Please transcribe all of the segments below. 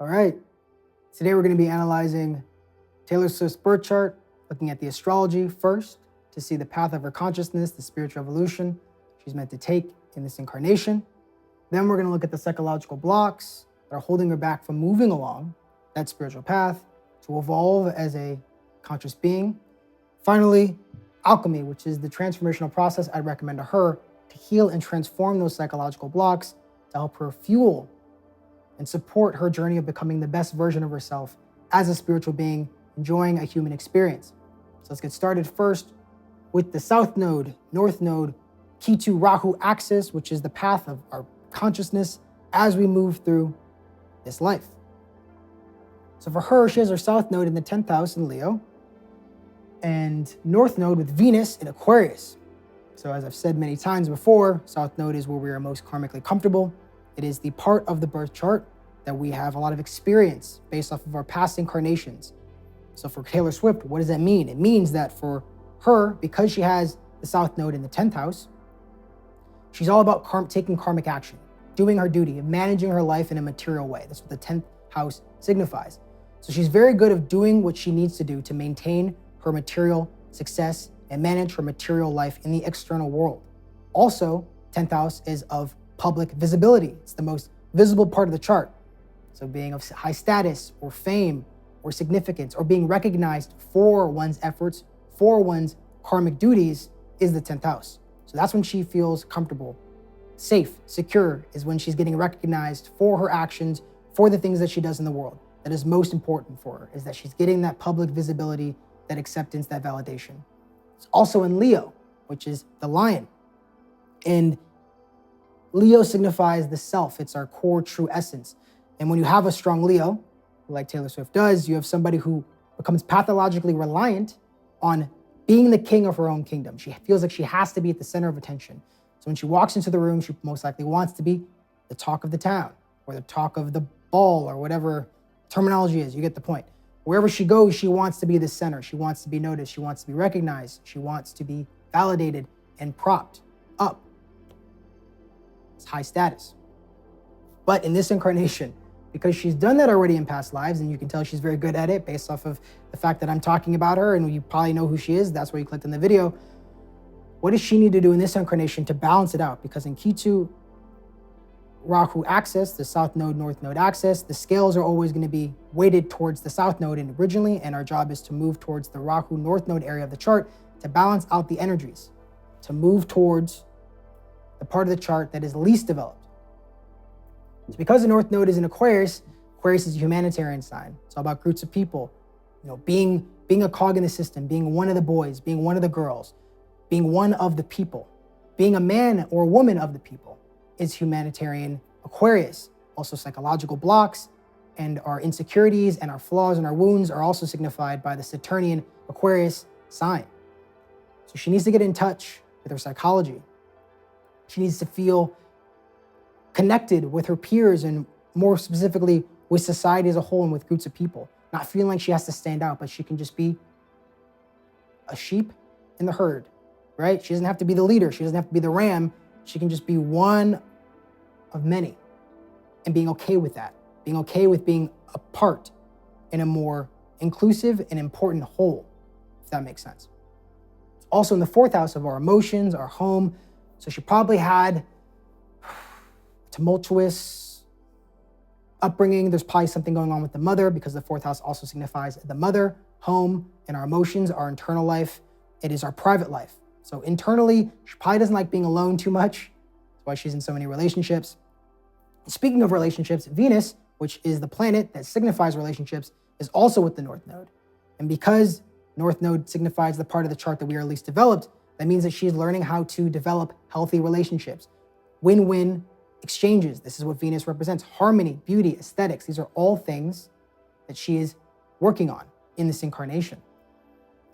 All right, today we're going to be analyzing Taylor Swift's birth chart, looking at the astrology first to see the path of her consciousness, the spiritual evolution she's meant to take in this incarnation. Then we're going to look at the psychological blocks that are holding her back from moving along that spiritual path to evolve as a conscious being. Finally, alchemy, which is the transformational process I'd recommend to her to heal and transform those psychological blocks to help her fuel and support her journey of becoming the best version of herself as a spiritual being, enjoying a human experience. So let's get started first with the South Node, North Node, Ketu Rahu axis, which is the path of our consciousness as we move through this life. So for her, she has her South Node in the 10th house in Leo, and North Node with Venus in Aquarius. So as I've said many times before, South Node is where we are most karmically comfortable. It is the part of the birth chart that we have a lot of experience based off of our past incarnations. So for Taylor Swift, what does that mean? It means that for her, because she has the South Node in the 10th house, she's all about taking karmic action, doing her duty, and managing her life in a material way. That's what the 10th house signifies. So she's very good at doing what she needs to do to maintain her material success and manage her material life in the external world. Also, 10th house is of public visibility. It's the most visible part of the chart. So being of high status or fame or significance or being recognized for one's efforts, for one's karmic duties is the 10th house. So that's when she feels comfortable, safe, secure, is when she's getting recognized for her actions, for the things that she does in the world. That is most important for her, is that she's getting that public visibility, that acceptance, that validation. It's also in Leo, which is the lion. And Leo signifies the self. It's our core true essence. And when you have a strong Leo, like Taylor Swift does, you have somebody who becomes pathologically reliant on being the king of her own kingdom. She feels like she has to be at the center of attention. So when she walks into the room, she most likely wants to be the talk of the town or the talk of the ball or whatever terminology is. You get the point. Wherever she goes, she wants to be the center. She wants to be noticed. She wants to be recognized. She wants to be validated and propped up. It's high status. But in this incarnation, because she's done that already in past lives, and you can tell she's very good at it based off of the fact that I'm talking about her, and you probably know who she is, that's why you clicked on the video. What does she need to do in this incarnation to balance it out? Because in Ketu Rahu axis, the South Node, North Node axis, the scales are always going to be weighted towards the South Node originally, and our job is to move towards the Rahu North Node area of the chart to balance out the energies, to move towards the part of the chart that is least developed. So because the North Node is in Aquarius, Aquarius is a humanitarian sign. It's all about groups of people, being a cog in the system, being one of the boys, being one of the girls, being one of the people, being a man or a woman of the people is humanitarian Aquarius. Also psychological blocks and our insecurities and our flaws and our wounds are also signified by the Saturnian Aquarius sign. So she needs to get in touch with her psychology. She needs to feel connected with her peers and more specifically with society as a whole and with groups of people. Not feeling like she has to stand out, but she can just be a sheep in the herd, right? She doesn't have to be the leader. She doesn't have to be the ram. She can just be one of many and being okay with that, being okay with being a part in a more inclusive and important whole, if that makes sense. It's also in the 4th house of our emotions, our home. So she probably had tumultuous upbringing. There's probably something going on with the mother because the 4th house also signifies the mother, home, and our emotions, our internal life. It is our private life. So internally, she probably doesn't like being alone too much. That's why she's in so many relationships. Speaking of relationships, Venus, which is the planet that signifies relationships, is also with the North Node. And because North Node signifies the part of the chart that we are least developed, that means that she's learning how to develop healthy relationships, win-win exchanges. This is what Venus represents: harmony, beauty, aesthetics. These are all things that she is working on in this incarnation.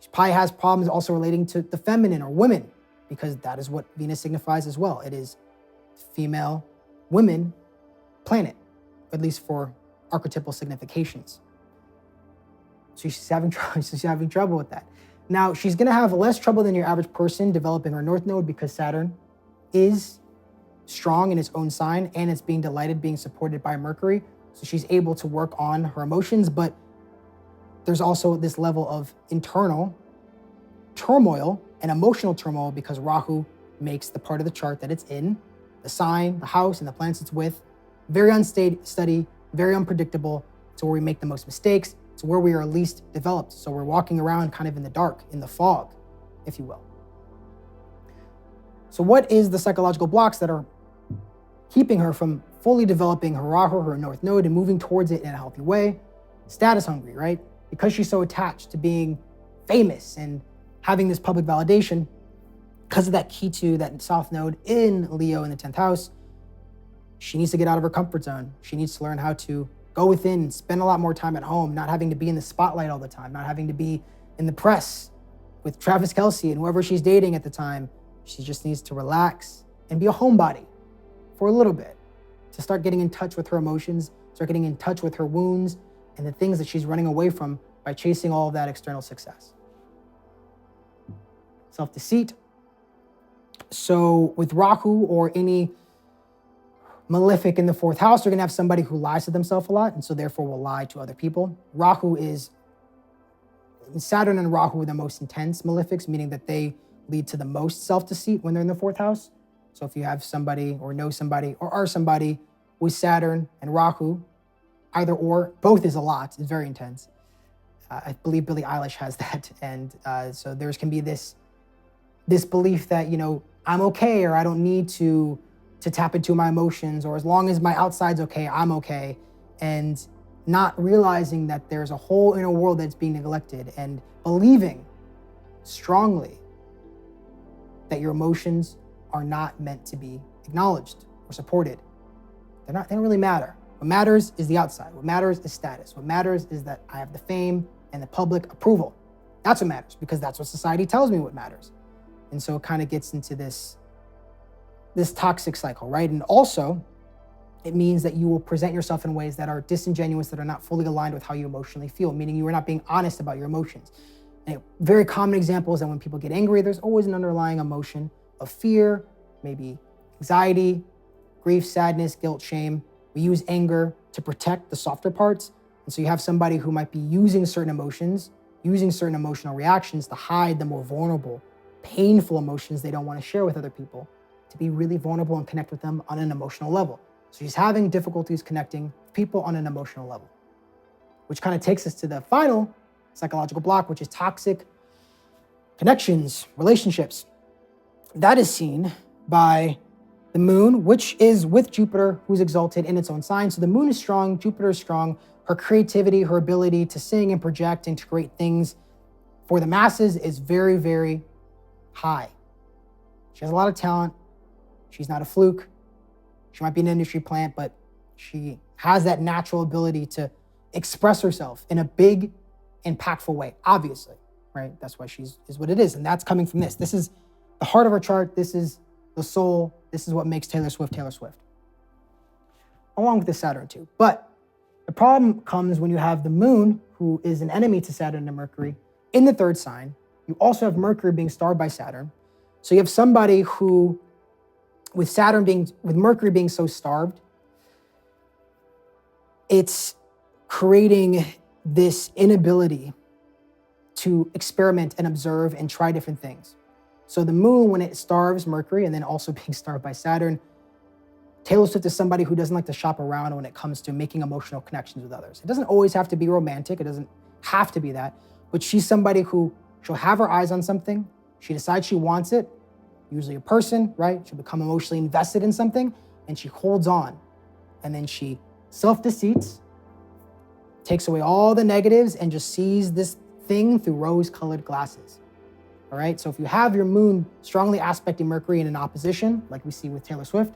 She probably has problems also relating to the feminine or women, because that is what Venus signifies as well. It is female, women, planet, at least for archetypal significations. So she's having trouble with that. Now, she's going to have less trouble than your average person developing her North Node because Saturn is strong in its own sign and it's being supported by Mercury. So she's able to work on her emotions, but there's also this level of internal turmoil and emotional turmoil because Rahu makes the part of the chart that it's in, the sign, the house, and the planets it's with, very unsteady, very unpredictable. It's where we make the most mistakes. It's where we are least developed. So we're walking around kind of in the dark, in the fog, if you will. So what is the psychological blocks that are keeping her from fully developing her Rahu, her North Node, and moving towards it in a healthy way? Status hungry, right? Because she's so attached to being famous and having this public validation, because of that Ketu, that South Node in Leo in the 10th house, she needs to get out of her comfort zone. She needs to learn how to go within, spend a lot more time at home, not having to be in the spotlight all the time, not having to be in the press with Travis Kelce and whoever she's dating at the time. She just needs to relax and be a homebody for a little bit, to start getting in touch with her emotions, start getting in touch with her wounds and the things that she's running away from by chasing all of that external success. Self-deceit. So with Rahu or any malefic in the 4th house, you're going to have somebody who lies to themselves a lot and so therefore will lie to other people. Saturn and Rahu are the most intense malefics, meaning that they lead to the most self-deceit when they're in the 4th house. So if you have somebody or know somebody or are somebody with Saturn and Rahu, either or, both is a lot, it's very intense. I believe Billie Eilish has that. And so there can be this belief that, I'm okay, or I don't need to tap into my emotions, or as long as my outside's okay, I'm okay. And not realizing that there's a whole inner world that's being neglected, and believing strongly that your emotions are not meant to be acknowledged or supported. They don't really matter. What matters is the outside. What matters is status. What matters is that I have the fame and the public approval. That's what matters, because that's what society tells me what matters. And so it kind of gets into this toxic cycle, right? And also, it means that you will present yourself in ways that are disingenuous, that are not fully aligned with how you emotionally feel, meaning you are not being honest about your emotions. And a very common example is that when people get angry, there's always an underlying emotion of fear, maybe anxiety, grief, sadness, guilt, shame. We use anger to protect the softer parts. And so you have somebody who might be using certain emotions, using certain emotional reactions to hide the more vulnerable, painful emotions they don't want to share with other people, to be really vulnerable and connect with them on an emotional level. So she's having difficulties connecting with people on an emotional level, which kind of takes us to the final psychological block, which is toxic connections, relationships. That is seen by the moon, which is with Jupiter, who's exalted in its own sign. So the moon is strong, Jupiter is strong. Her creativity, her ability to sing and project and to create things for the masses is very, very high. She has a lot of talent. She's not a fluke. She might be an industry plant, but she has that natural ability to express herself in a big, impactful way, obviously, right? That's why she's what it is. And that's coming from this. This is the heart of her chart. This is the soul. This is what makes Taylor Swift, along with the Saturn too. But the problem comes when you have the moon, who is an enemy to Saturn and Mercury, in the 3rd sign. You also have Mercury being starred by Saturn. So you have somebody who, with Mercury being so starved, it's creating this inability to experiment and observe and try different things. So the moon, when it starves Mercury and then also being starved by Saturn, Taylor Swift is somebody who doesn't like to shop around when it comes to making emotional connections with others. It doesn't always have to be romantic. It doesn't have to be that. But she's somebody who, she'll have her eyes on something. She decides she wants it, usually a person, right? She'll become emotionally invested in something, and she holds on. And then she self-deceits, takes away all the negatives, and just sees this thing through rose-colored glasses. All right? So if you have your moon strongly aspecting Mercury in an opposition, like we see with Taylor Swift,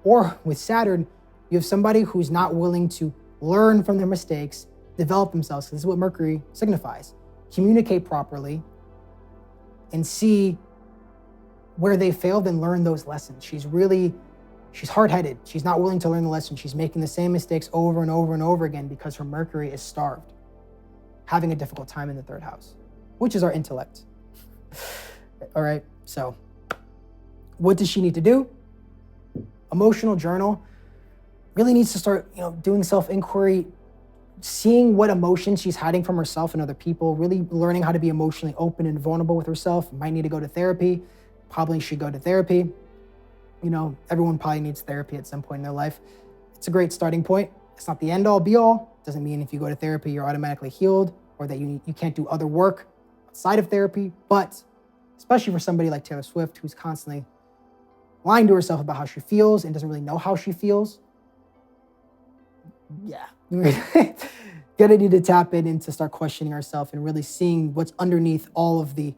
or with Saturn, you have somebody who's not willing to learn from their mistakes, develop themselves. This is what Mercury signifies. Communicate properly and see where they failed and learn those lessons. She's hard-headed. She's not willing to learn the lesson. She's making the same mistakes over and over and over again because her Mercury is starved, having a difficult time in the 3rd house, which is our intellect. All right, so what does she need to do? Emotional journal. really needs to start, doing self-inquiry, seeing what emotions she's hiding from herself and other people, really learning how to be emotionally open and vulnerable with herself. Might need to go to therapy, probably should go to therapy. Everyone probably needs therapy at some point in their life. It's a great starting point. It's not the end all be all. Doesn't mean if you go to therapy, you're automatically healed or that you can't do other work outside of therapy. But especially for somebody like Taylor Swift, who's constantly lying to herself about how she feels and doesn't really know how she feels, yeah, gonna need to tap in and to start questioning herself and really seeing what's underneath all of the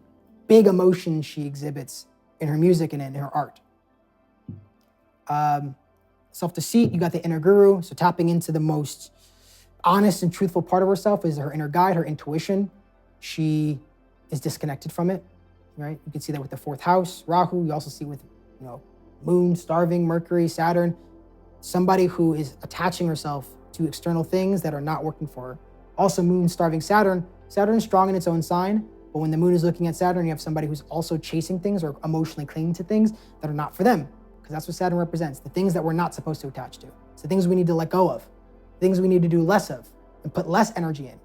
big emotions she exhibits in her music and in her art. Self-deceit, you got the inner guru. So tapping into the most honest and truthful part of herself is her inner guide, her intuition. She is disconnected from it, right? You can see that with the 4th house, Rahu. You also see with, Moon, starving, Mercury, Saturn. Somebody who is attaching herself to external things that are not working for her. Also, Moon, starving, Saturn. Saturn is strong in its own sign, but when the Moon is looking at Saturn, you have somebody who's also chasing things or emotionally clinging to things that are not for them, because that's what Saturn represents, the things that we're not supposed to attach to. It's the things we need to let go of, things we need to do less of and put less energy in.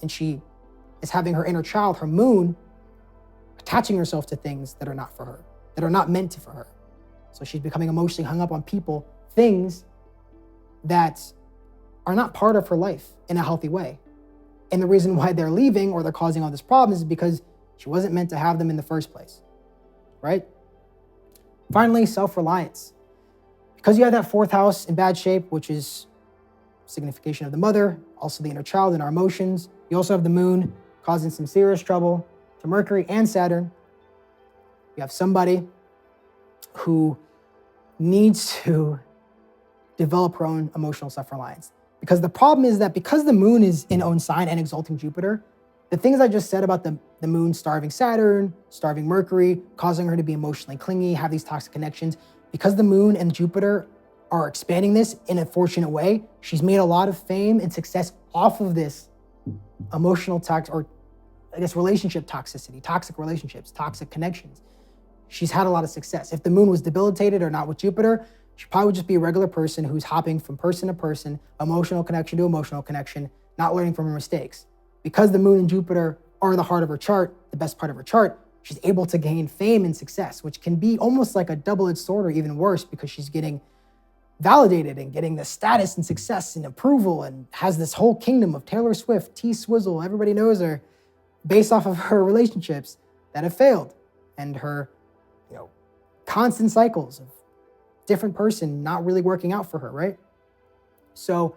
And she is having her inner child, her Moon, attaching herself to things that are not for her, that are not meant for her. So she's becoming emotionally hung up on people, things that are not part of her life in a healthy way. And the reason why they're leaving or they're causing all this problem is because she wasn't meant to have them in the first place, right? Finally, self-reliance. Because you have that 4th house in bad shape, which is signification of the mother, also the inner child and our emotions. You also have the Moon causing some serious trouble to Mercury and Saturn. You have somebody who needs to develop her own emotional self-reliance. Because the problem is that because the Moon is in own sign and exalting Jupiter, the things I just said about the Moon starving Saturn, starving Mercury, causing her to be emotionally clingy, have these toxic connections, because the Moon and Jupiter are expanding this in a fortunate way, she's made a lot of fame and success off of this emotional relationship toxicity, toxic relationships, toxic connections. She's had a lot of success. If the Moon was debilitated or not with Jupiter, she probably would just be a regular person who's hopping from person to person, emotional connection to emotional connection, not learning from her mistakes. Because the Moon and Jupiter are the heart of her chart, the best part of her chart, she's able to gain fame and success, which can be almost like a double-edged sword or even worse because she's getting validated and getting the status and success and approval and has this whole kingdom of Taylor Swift, T-Swizzle, everybody knows her, based off of her relationships that have failed and her constant cycles of different person not really working out for her, right? So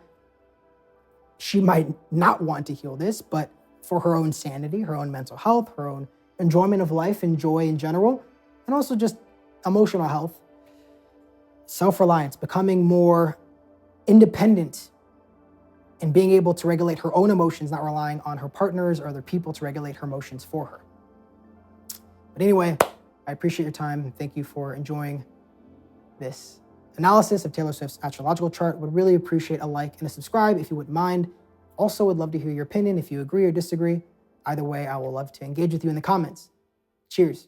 she might not want to heal this, but for her own sanity, her own mental health, her own enjoyment of life and joy in general, and also just emotional health, self-reliance, becoming more independent and being able to regulate her own emotions, not relying on her partners or other people to regulate her emotions for her. But anyway, I appreciate your time. Thank you for enjoying this analysis of Taylor Swift's astrological chart. Would really appreciate a like and a subscribe if you wouldn't mind. Also would love to hear your opinion if you agree or disagree. Either way, I will love to engage with you in the comments. Cheers.